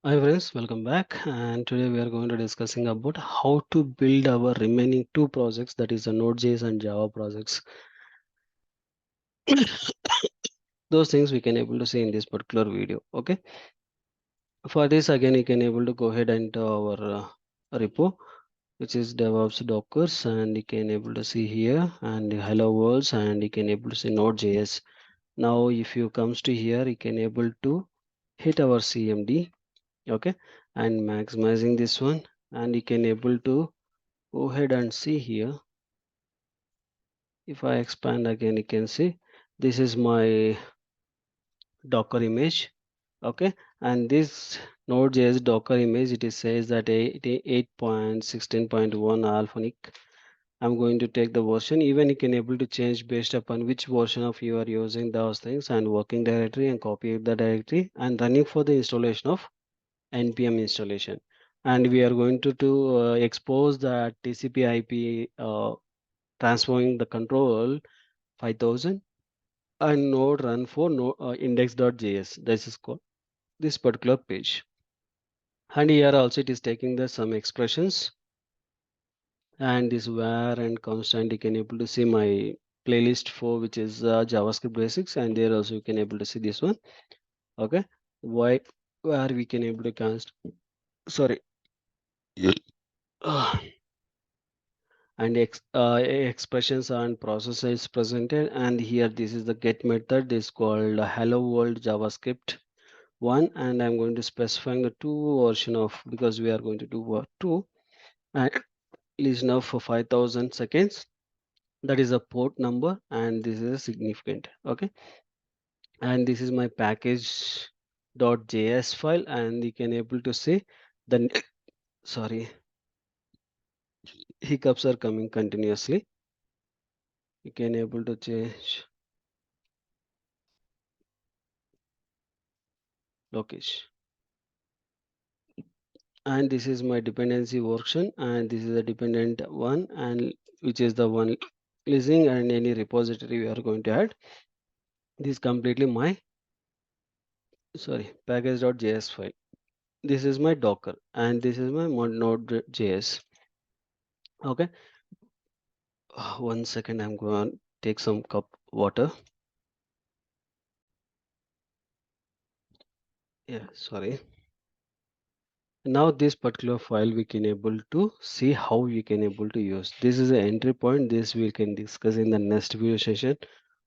Hi friends, welcome back. And today we are going to discussing about how to build our remaining two projects, that is the Node.js and Java projects. Those things we can able to see in this particular video. Okay. For this again, you can able to go ahead and our repo, which is DevOps Dockers, and you can able to see here and the hello worlds, and you can able to see Node.js. Now, if you comes to here, you can able to hit our CMD. Okay, and maximizing this one, and you can able to go ahead and see here. If I expand again, you can see this is my Docker image. Okay, and this Node.js Docker image, it is says that 8.16.1 alphonic. I'm going to take the version. Even you can able to change based upon which version of you are using those things, and working directory, and copy the directory and running for the installation of npm installation. And we are going to expose the TCP IP transforming the control 5000 and node run for index.js. This is called this particular page. And here also it is taking the some expressions, and this where and constant, you can able to see my playlist for which is JavaScript basics, and there also you can able to see this one. Okay, why where we can able to cast, sorry. And expressions and processes presented, and here this is the get method is called hello world JavaScript one, and I'm going to specifying the two version of, because we are going to do two, and listen for 5000 seconds, that is a port number, and this is a significant. Okay, and this is my package.js file, and you can able to see the sorry, hiccups are coming continuously. You can able to change Lokesh. And this is my dependency version, and this is a dependent one, and which is the one listening, and any repository we are going to add. This is completely my package.js file. This is my Docker, and this is my Node.js. Okay, 1 second, I'm going to take some cup water. Yeah, sorry. Now this particular file we can able to see how we can able to use. This is an entry point. This we can discuss in the next video session.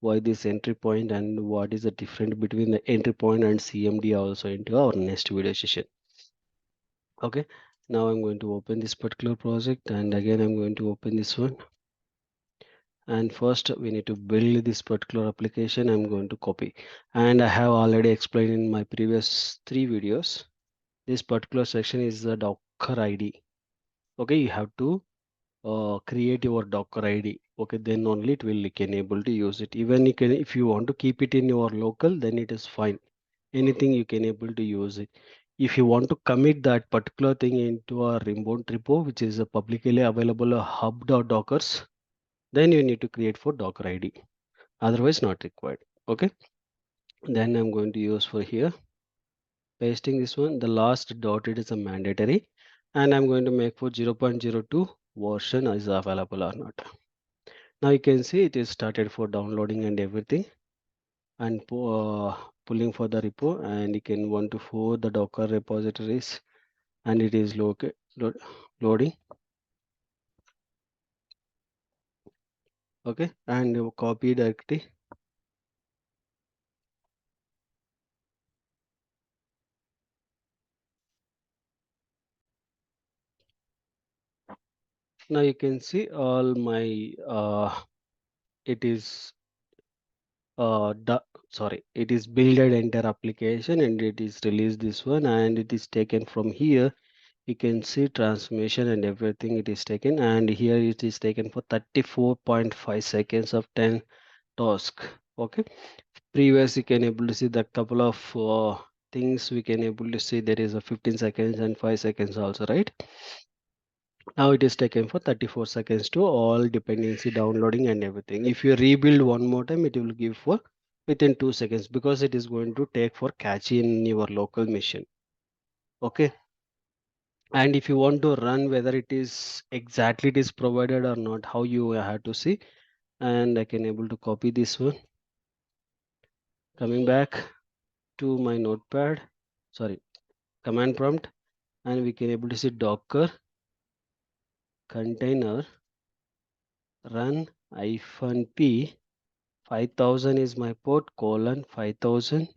Why this entry point and what is the difference between the entry point and CMD also into our next video session. Okay, now I'm going to open this particular project, and again I'm going to open this one. And first we need to build this particular application. I'm going to copy, and I have already explained in my previous 3 videos. This particular section is the Docker ID. Okay, you have to create your Docker ID. Okay, then only it will can able to use it. Even you can, if you want to keep it in your local, then it is fine. Anything you can able to use it. If you want to commit that particular thing into a remote repo, which is a publicly available hub.dockers, then you need to create for Docker ID. Otherwise, not required. Okay. Then I'm going to use for here pasting this one. The last dot, it is a mandatory, and I'm going to make for 0.02 version is available or not. Now you can see it is started for downloading and everything, and pulling for the repo, and you can want to for the Docker repositories, and it is loading. Okay, and copy directly. Now you can see all my it is sorry, it is builded entire application, and it is released this one, and it is taken from here. You can see transformation and everything it is taken, and here it is taken for 34.5 seconds of 10 task. Okay, previous you can able to see the couple of things we can able to see, there is a 15 seconds and 5 seconds also, right? Now it is taken for 34 seconds to all dependency downloading and everything. If you rebuild one more time, it will give for within 2 seconds, because it is going to take for cache in your local machine. Okay, and if you want to run whether it is exactly it is provided or not, how you have to see. And I can able to copy this one, coming back to my notepad, sorry, command prompt, and we can able to see docker container run -p 5000 is my port colon 5000,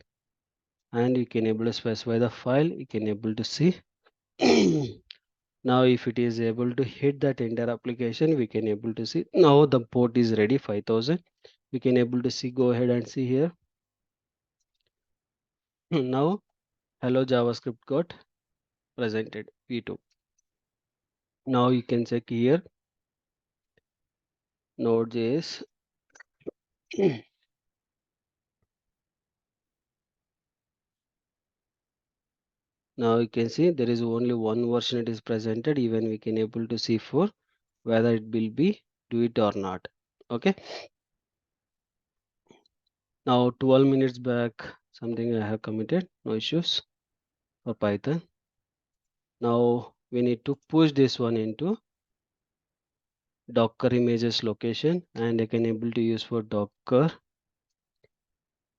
and you can able to specify the file. You can able to see. Now if it is able to hit that entire application, we can able to see now the port is ready 5000. We can able to see, go ahead and see here. Now hello javascript got presented v2. Now you can check here Node.js. Now you can see there is only one version it is presented. Even we can able to see for whether it will be do it or not. Okay, now 12 minutes back something I have committed, no issues for Python. Now we need to push this one into Docker images location, and I can able to use for Docker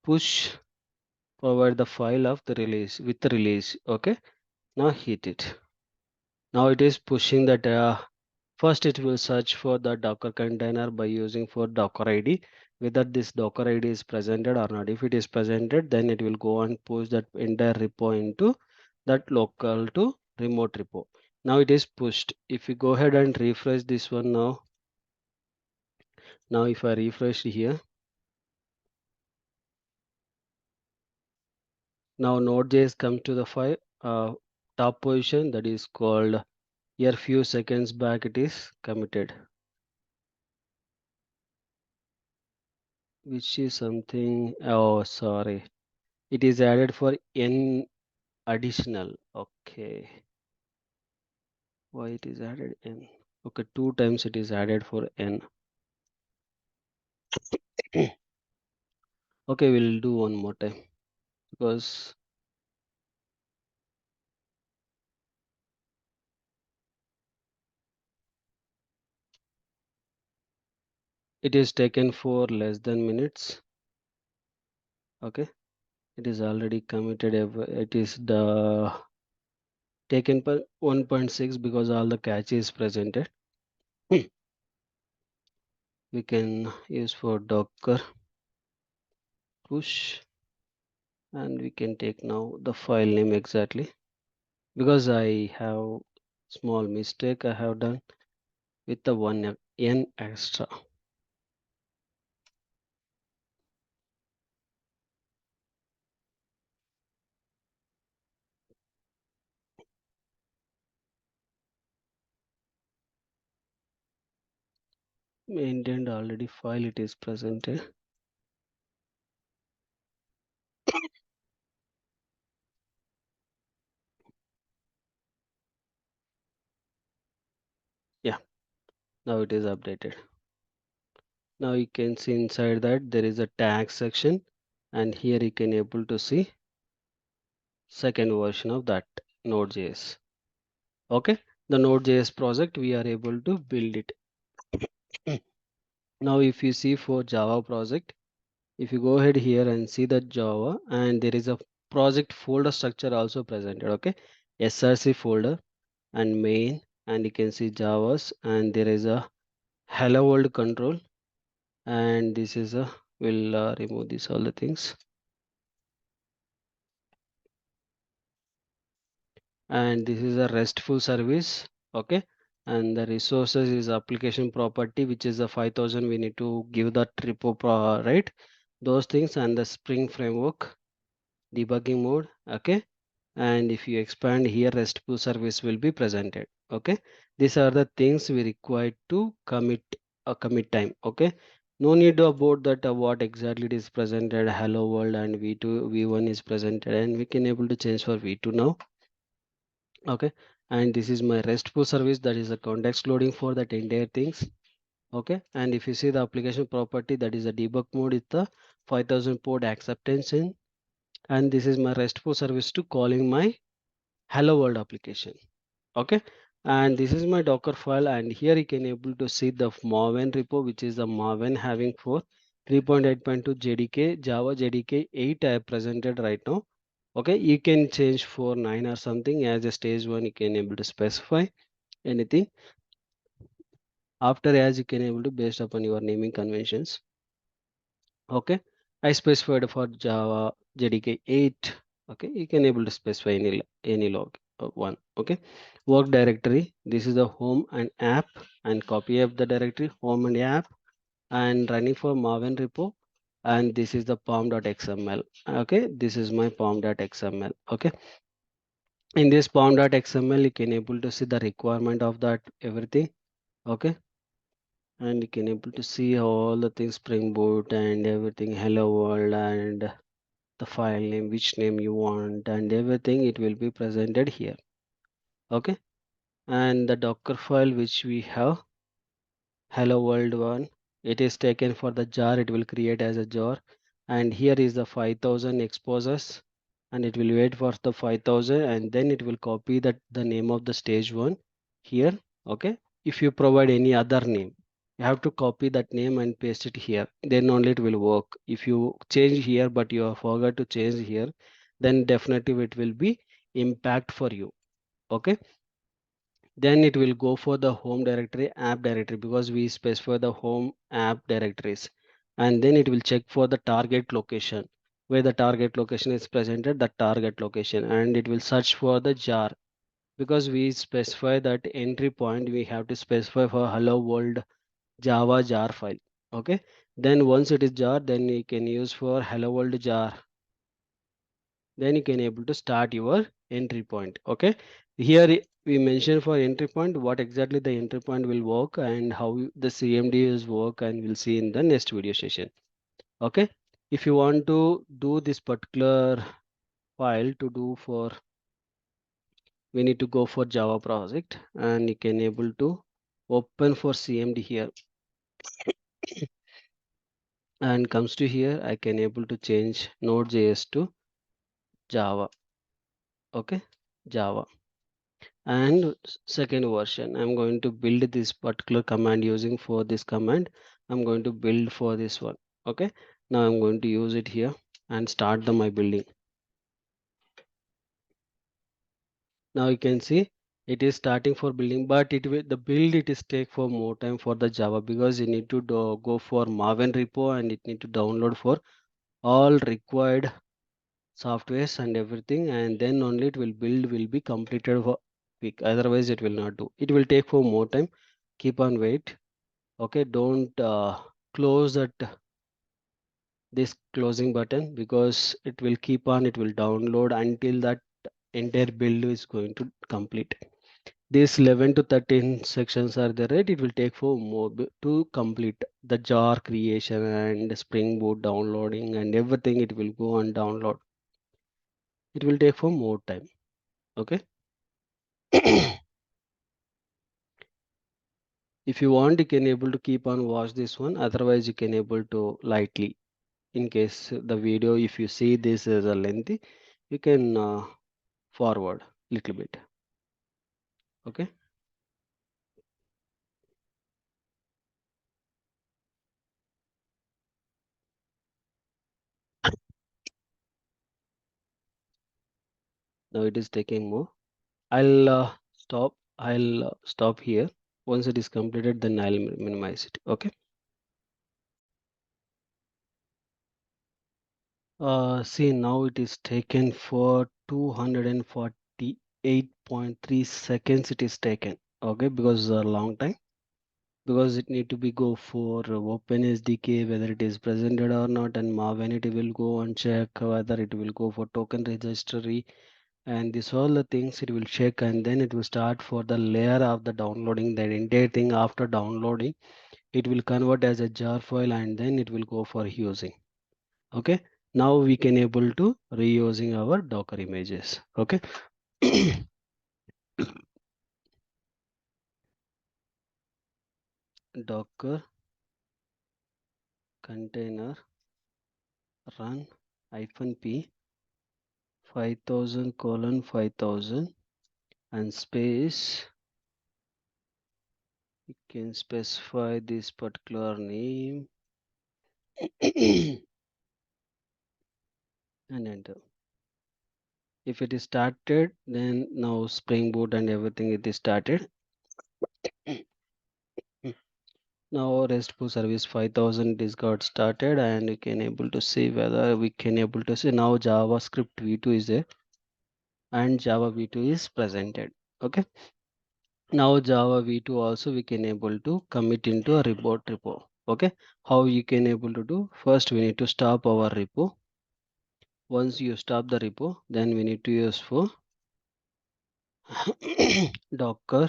push forward the file of the release with the release. Okay, now hit it. Now it is pushing that first it will search for the Docker container by using for Docker ID, whether this Docker ID is presented or not. If it is presented, then it will go and push that entire repo into that local to remote repo. Now it is pushed. If you go ahead and refresh this one now if I refresh here, now Node.js comes to the file top position, that is called here few seconds back it is committed, which is something, oh sorry, it is added for n additional. Okay, why it is added n? Okay, two times it is added for n. Okay, we'll do one more time because it is taken for less than minutes. Okay, it is already committed. It is the taken per 1.6 because all the cache is presented. We can use for Docker push, and we can take now the file name exactly because I have small mistake I have done with the one n extra. Maintained already file it is presented. Yeah, now it is updated. Now you can see inside that there is a tag section, and here you can able to see second version of that Node.js. Okay, the Node.js project we are able to build it. Now if you see for Java project, if you go ahead here and see that Java, and there is a project folder structure also presented. Okay, src folder and main, and you can see Javas, and there is a hello world control, and this is a, we'll remove this all the things, and this is a restful service. Okay, and the resources is application property, which is a 5000 we need to give the repo right, those things, and the spring framework debugging mode. Okay, and if you expand here restful service will be presented. Okay, these are the things we require to commit a commit time. Okay, no need about that what exactly it is presented hello world and v2 v1 is presented, and we can able to change for v2 now. Okay, and this is my restful service, that is the context loading for that entire things. Okay, and if you see the application property, that is a debug mode with the 5000 port acceptance in, and this is my restful service to calling my hello world application. Okay, and this is my Docker file, and here you can able to see the Maven repo, which is the Maven having for 3.8.2 JDK Java JDK 8 I have presented right now. Okay, you can change for 9 or something as a stage 1. You can able to specify anything after, as you can able to based upon your naming conventions. Okay, I specified for Java JDK 8. Okay, you can able to specify any log one. Okay, work directory, this is the home and app, and copy of the directory home and app, and running for Maven repo, and this is the pom.xml. Okay, this is my pom.xml. Okay, in this pom.xml you can able to see the requirement of that everything. Okay, and you can able to see all the things, spring boot and everything, hello world, and the file name, which name you want, and everything, it will be presented here. Okay, and the Docker file which we have, hello world one, it is taken for the jar, it will create as a jar, and here is the 5000 exposures, and it will wait for the 5000, and then it will copy that the name of the stage one here. Okay, if you provide any other name, you have to copy that name and paste it here, then only it will work. If you change here but you have forgot to change here, then definitely it will be impact for you. Okay, then it will go for the home directory, app directory, because we specify the home app directories, and then it will check for the target location, where the target location is presented, the target location, and it will search for the jar, because we specify that entry point, we have to specify for hello world Java jar file. Okay, then once it is jar, then you can use for hello world jar, then you can able to start your entry point. Okay, here we mention for entry point what exactly the entry point will work and how the CMD is work, and we'll see in the next video session. Okay, if you want to do this particular file to do for, we need to go for Java project, and you can able to open for CMD here, and comes to here, I can able to change Nodejs to Java. Okay, Java, and second version, I'm going to build this particular command using for this command, I'm going to build for this one. Okay, now I'm going to use it here and start my building. Now you can see it is starting for building, but it will, the build, it is take for more time for the Java, because you need to go for Maven repo, and it need to download for all required softwares and everything, and then only it will build will be completed for quick, otherwise it will not do, it will take for more time. Keep on wait. Okay, don't close that this closing button, because it will keep on, it will download until that entire build is going to complete. These 11 to 13 sections are there, right? It will take for more to complete the jar creation and spring boot downloading and everything, it will go and download, it will take for more time. Okay. If you want, you can able to keep on watch this one, otherwise you can able to lightly, in case the video, if you see this as a lengthy, you can forward little bit. Okay, now it is taking more. I'll stop here. Once it is completed, then I'll minimize it. Okay, see, now it is taken for 248.3 seconds, it is taken. Okay, because a long time, because it need to be go for open SDK, whether it is presented or not, and Maven, it will go and check whether it will go for token registry, and this all the things it will check, and then it will start for the layer of the downloading, that entire thing. After downloading, it will convert as a jar file, and then it will go for using. Okay, now we can able to reusing our Docker images. Okay. Docker container run -p 5000:5000 and space. You can specify this particular name and enter. If it is started, then now Spring Boot and everything it is started. Now RESTful service 5000 is got started, and we can able to see whether we can able to see now JavaScript v2 is there and Java v2 is presented. Okay, now Java v2 also we can able to commit into a report repo. Okay, how you can able to do? First we need to stop our repo. Once you stop the repo, then we need to use for docker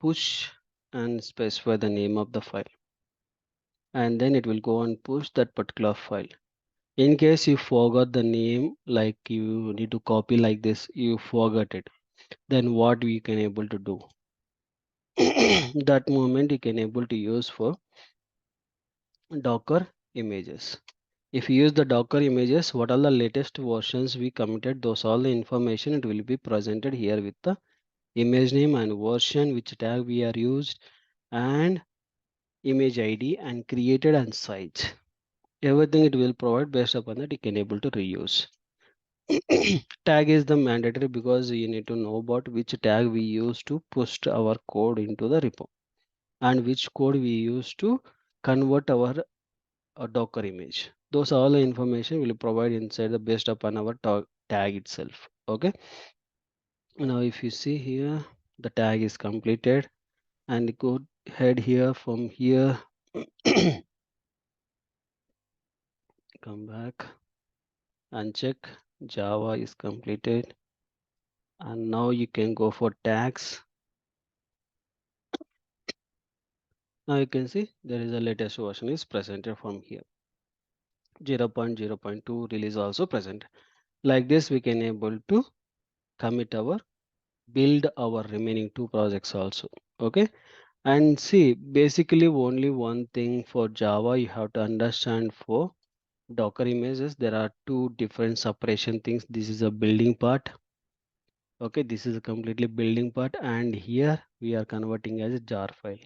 push and specify the name of the file, and then it will go and push that particular file. In case you forgot the name, like you need to copy like this, you forgot it, then what we can able to do? That moment you can able to use for docker images. If you use the docker images, what are the latest versions we committed, those all the information it will be presented here with the image name and version, which tag we are used, and image id and created and size. Everything it will provide. Based upon that you can able to reuse. Tag is the mandatory because you need to know about which tag we use to push our code into the repo and which code we use to convert our docker image. Those all the information will provide inside the based upon our tag itself. Okay, now if you see here, the tag is completed, and go head here from here. Come back and check Java is completed, and now you can go for tags. Now you can see there is a latest version is presented from here. 0.0.2 release also present. Like this we can able to commit our build our remaining two projects also. Okay, and see basically only one thing for Java you have to understand. For Docker images there are two different separation things. This is a building part. Okay, this is a completely building part, and here we are converting as a jar file.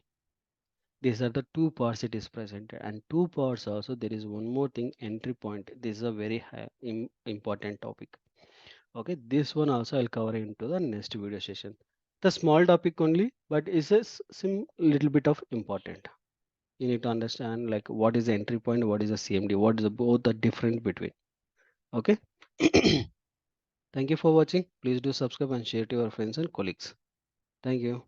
These are the two parts it is presented, and two parts also there is one more thing, entry point. This is a very important topic. Okay, this one also I'll cover into the next video session. The small topic only, but is a sim little bit of important. You need to understand like what is the entry point, what is the CMD, what is the, both the different between. Okay. Thank you for watching. Please do subscribe and share to your friends and colleagues. Thank you.